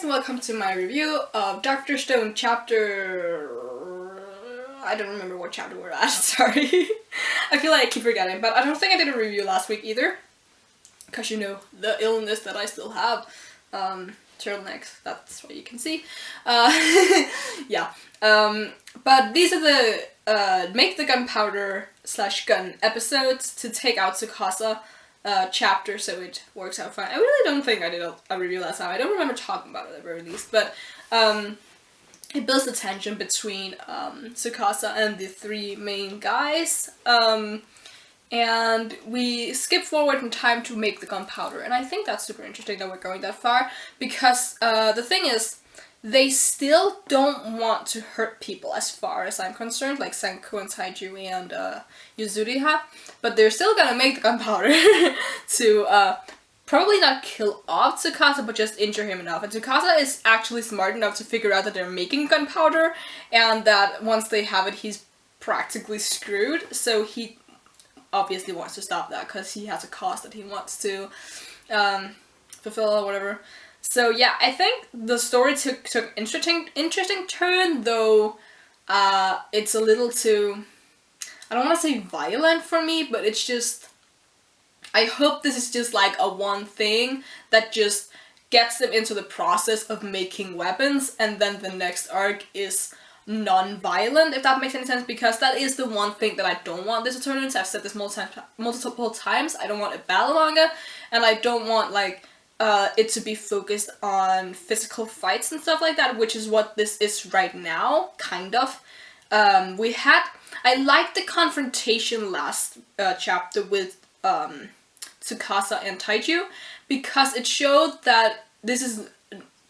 and welcome to my review of Dr. Stone chapter... I don't remember what chapter we're at, sorry. I feel like I keep forgetting, but I don't think I did a review last week either. Because you know, the illness that I still have. Turtlenecks, that's what you can see. Yeah. But these are the make the gunpowder / gun episodes to take out Tsukasa chapter, so it works out fine. I really don't think I did a review last time. I don't remember talking about it at the very least, but it builds the tension between Tsukasa and the three main guys. And we skip forward in time to make the gunpowder, and I think that's super interesting that we're going that far, because the thing is, they still don't want to hurt people as far as I'm concerned, like Senku and Taiju and Yuzuriha, but they're still gonna make the gunpowder to probably not kill off Tsukasa, but just injure him enough. And Tsukasa is actually smart enough to figure out that they're making gunpowder, and that once they have it, he's practically screwed, so he obviously wants to stop that, because he has a cause that he wants to fulfill or whatever. So yeah, I think the story took interesting turn, though it's a little too, I don't want to say violent for me, but it's just, I hope this is just like a one thing that just gets them into the process of making weapons, and then the next arc is non-violent, if that makes any sense, because that is the one thing that I don't want this to turn into. I've said this multiple times. I don't want a battle manga, and I don't want like it to be focused on physical fights and stuff like that, which is what this is right now, kind of. I liked the confrontation last chapter with Tsukasa and Taiju, because it showed that this is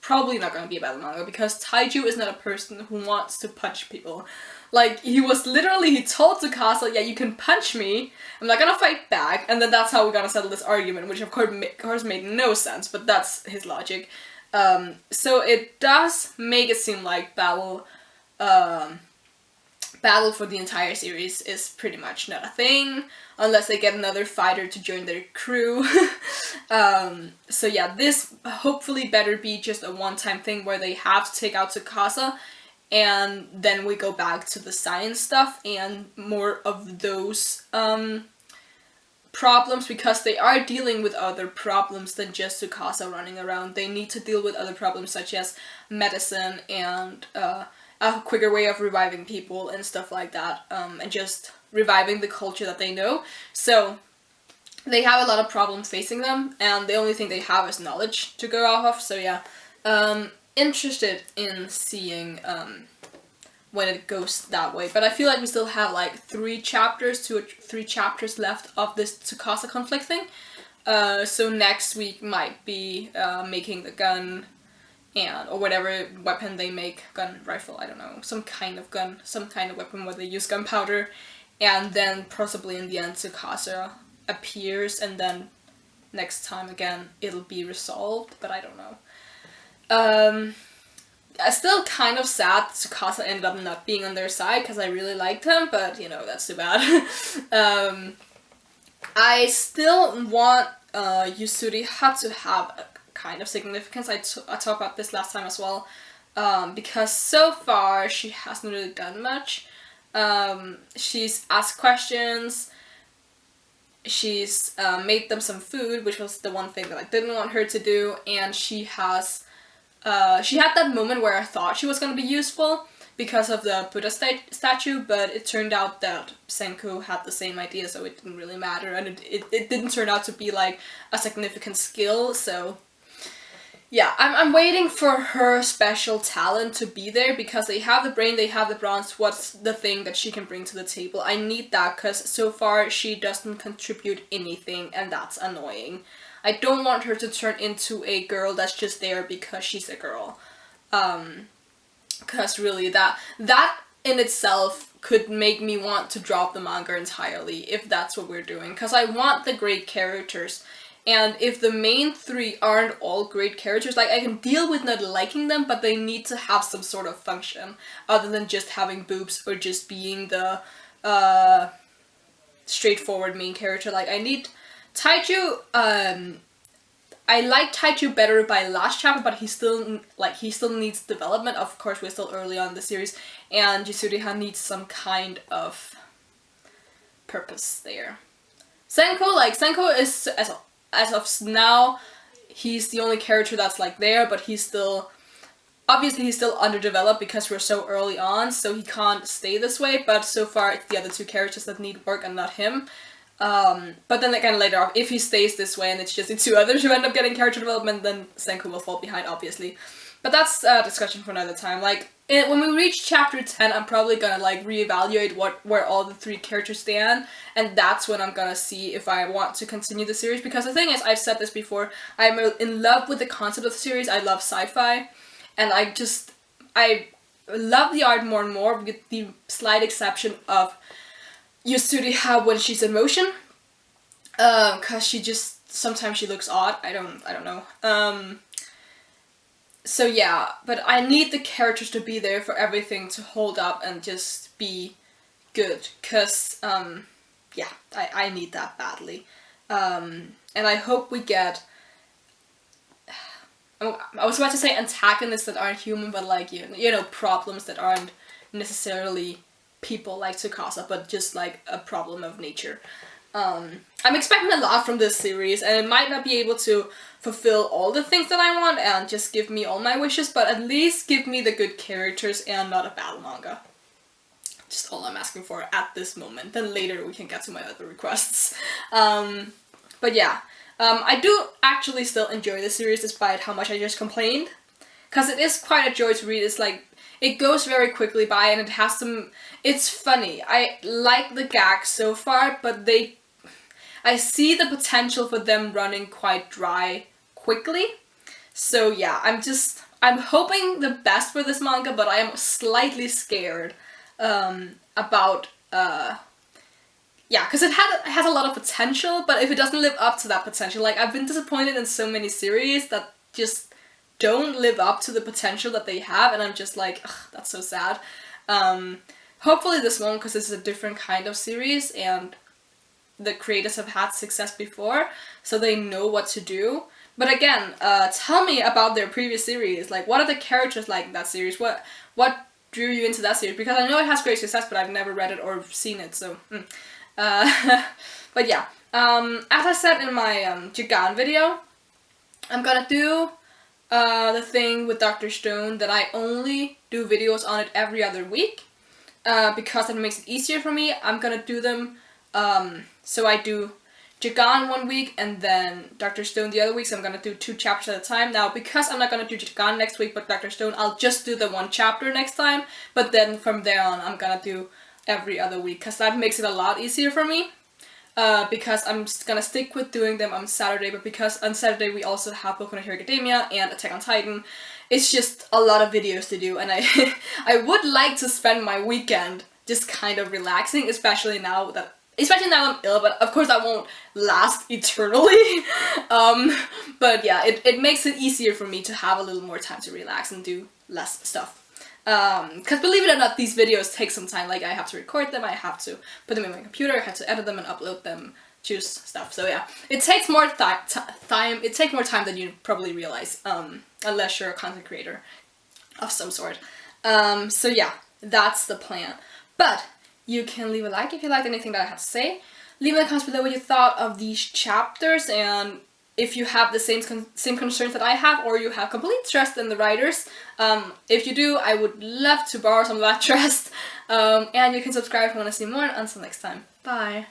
probably not going to be a battle manga, because Taiju is not a person who wants to punch people. Like, he told Tsukasa, yeah, you can punch me, I'm not gonna fight back, and then that's how we're gonna settle this argument, which of course made no sense, but that's his logic. So it does make it seem like battle for the entire series is pretty much not a thing, unless they get another fighter to join their crew. So yeah, this hopefully better be just a one-time thing where they have to take out Tsukasa, and then we go back to the science stuff and more of those problems, because they are dealing with other problems than just Tsukasa running around. They need to deal with other problems such as medicine and a quicker way of reviving people and stuff like that, and just reviving the culture that they know. So they have a lot of problems facing them, and the only thing they have is knowledge to go off of. So yeah, interested in seeing when it goes that way, but I feel like we still have like 3 chapters left of this Tsukasa conflict thing. So next week might be making the gun, or whatever weapon they make, gun, rifle, I don't know, some kind of gun, some kind of weapon where they use gunpowder, and then possibly in the end Tsukasa appears, and then next time again it'll be resolved, but I don't know. I'm still kind of sad Tsukasa ended up not being on their side, because I really liked him, but you know, that's too bad. I still want Yuzuriha to have a kind of significance. I talked about this last time as well, because so far she hasn't really done much. She's asked questions, she's made them some food, which was the one thing that I didn't want her to do, and she has she had that moment where I thought she was going to be useful because of the Buddha statue, but it turned out that Senku had the same idea, so it didn't really matter, and it didn't turn out to be like a significant skill. So yeah, I'm waiting for her special talent to be there, because they have the brain, they have the bronze. What's the thing that she can bring to the table? I need that, because so far she doesn't contribute anything, and that's annoying. I don't want her to turn into a girl that's just there because she's a girl. Because really, that in itself could make me want to drop the manga entirely, if that's what we're doing. Because I want the great characters. And if the main 3 aren't all great characters, like, I can deal with not liking them, but they need to have some sort of function, other than just having boobs or just being the straightforward main character. Like, I need Taiju, I like Taichu better by last chapter, but he still needs development. Of course, we're still early on in the series, and Yasuriha needs some kind of purpose there. Senko is as of now, he's the only character that's like there, but he's still underdeveloped because we're so early on, so he can't stay this way. But so far, it's the other two characters that need work and not him. But then again, later on, if he stays this way and it's just the two others who end up getting character development, then Senku will fall behind, obviously. But that's a discussion for another time. When we reach chapter 10, I'm probably gonna reevaluate where all the three characters stand, and that's when I'm gonna see if I want to continue the series. Because the thing is, I've said this before, I'm in love with the concept of the series. I love sci-fi, and I love the art more and more, with the slight exception of Yasuriha when she's in motion, cause sometimes she looks odd. I don't know. So yeah, but I need the characters to be there for everything to hold up and just be good, cause yeah, I need that badly. And I hope we get. I was about to say antagonists that aren't human, but problems that aren't necessarily people like Tsukasa, but just like a problem of nature. I'm expecting a lot from this series, and it might not be able to fulfill all the things that I want and just give me all my wishes, but at least give me the good characters and not a battle manga. Just all I'm asking for at this moment. Then later we can get to my other requests. But yeah, I do actually still enjoy the series despite how much I just complained, because it is quite a joy to read. It's like, it goes very quickly by, and it has some. It's funny. I like the gags so far, but I see the potential for them running quite dry quickly. So yeah, I'm hoping the best for this manga, but I am slightly scared about yeah, because it has a lot of potential, but if it doesn't live up to that potential, I've been disappointed in so many series that just don't live up to the potential that they have, and I'm just like, ugh, that's so sad. Hopefully this won't, because this is a different kind of series, and the creators have had success before, so they know what to do. But again, tell me about their previous series. What are the characters like in that series? What drew you into that series? Because I know it has great success, but I've never read it or seen it, so. But yeah, as I said in my Jigan video, I'm gonna do the thing with Dr. Stone that I only do videos on it every other week, because it makes it easier for me. I'm gonna do them, so I do Jigan one week and then Dr. Stone the other week, so I'm gonna do 2 chapters at a time. Now, because I'm not gonna do Jigan next week but Dr. Stone, I'll just do the 1 chapter next time, but then from there on I'm gonna do every other week, because that makes it a lot easier for me. Because I'm gonna stick with doing them on Saturday, but because on Saturday we also have Boku no Hero Academia and Attack on Titan, it's just a lot of videos to do, and I would like to spend my weekend just kind of relaxing, especially now I'm ill, but of course that won't last eternally. But yeah, it makes it easier for me to have a little more time to relax and do less stuff. Because believe it or not, these videos take some time. I have to record them, I have to put them in my computer, I have to edit them and upload them, choose stuff. So yeah, it takes more time. It takes more time than you probably realize, unless you're a content creator of some sort. So yeah, that's the plan. But you can leave a like if you liked anything that I have to say. Leave in the comments below what you thought of these chapters, and if you have the same concerns that I have, or you have complete trust in the writers. If you do, I would love to borrow some of that trust. And you can subscribe if you want to see more, and until next time, bye!